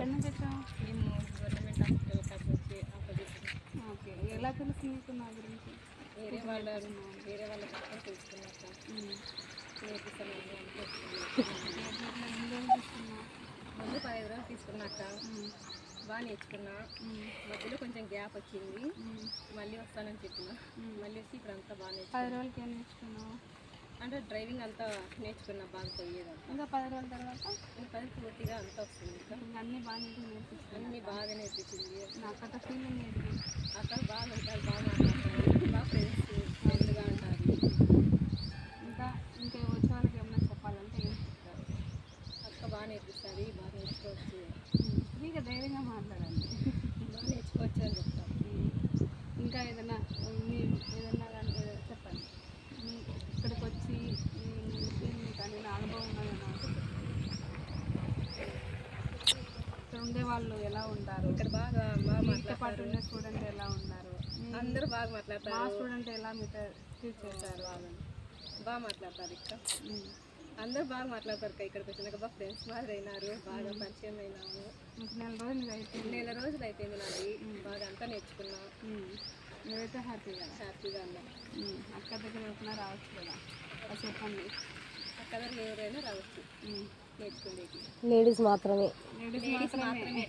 ఎక్కడి నుంచి వచ్చావు? మేము గవర్నమెంట్ హాస్పిటల్ కాడ నుంచి ఆపోజిట్. ఓకే, ఎలా తెలుసు నీకు నా గురించి? వేరే వాళ్ళ పక్కన తెలుసుకున్నాక నేర్పిస్తాను అనుకుంటున్నాను. ఎన్ని రోజులు తీసుకున్నావు? ముందు 15 రోజులు తీసుకున్నాక బాగా నేర్చుకున్నా. మధ్యలో కొంచెం గ్యాప్ వచ్చింది, మళ్ళీ వస్తానని చెప్పిన. మళ్ళీ వచ్చి ఇప్పుడు అంతా బాగా 10 రోజులకి ఏం నేర్చుకున్నావు? అంటే డ్రైవింగ్ అంతా నేర్చుకున్నా, బాగా పోయేదంతా. ఇంకా 10 రోజుల తర్వాత ఇంకా పూర్తిగా అంతా వస్తుంది. ఇంకా అన్నీ బాగా నేర్పిస్తాను. అన్నీ బాగా నేర్పించింది. నాకు అక్కడ ఫీలింగ్ ఏంటి? అక్కడ బాగా ఉంటారు, బాగా మాట్లాడతారు, బాగా ఫ్రెండ్గా ఉంటారు. ఇంకా వచ్చే వాళ్ళకి ఏమన్నా చెప్పాలంటే ఏం చెప్తారు? అక్క బాగా నేర్పిస్తుంది, బాగా నేర్చుకోవచ్చు, ఫ్రీగా ధైర్యంగా మాట్లాడండి, బాగా నేర్చుకోవచ్చు అని చెప్తాను. ఇంకా ఏదైనా కానీ చెప్పండి. ఇక్కడికి వచ్చి కానీ నా అనుభవం ఉన్నదేమో. ఇక్కడ ఉండే వాళ్ళు ఎలా ఉంటారు? ఇక్కడ బాగా మీతో పాటు ఉండే స్టూడెంట్ ఎలా ఉన్నారు? అందరూ బాగా మాట్లాడతారు. మా స్టూడెంట్ ఎలా మీతో ట్రీట్ చేశారు? వాళ్ళని బాగా మాట్లాడతారు. ఇక్కడ అందరూ బాగా మాట్లాడతారు. ఇక్కడికి వచ్చినాక బాగా ఫ్రెండ్స్ మాదిరి అయినారు, బాగా పరిచయం అయినాము. నెల రోజులు అయిపోయింది నాది. బాగా అంతా నేర్చుకున్నా. నువ్వైతే హ్యాపీగా ఉన్నా. అక్క దగ్గర ఎప్పుడైనా రావచ్చు కదా, అది చెప్పండి. అక్క దగ్గర ఎవరైనా రావచ్చు నేర్చుకునేది. లేడీస్ మాత్రమే. లేడీస్ మాత్రమే.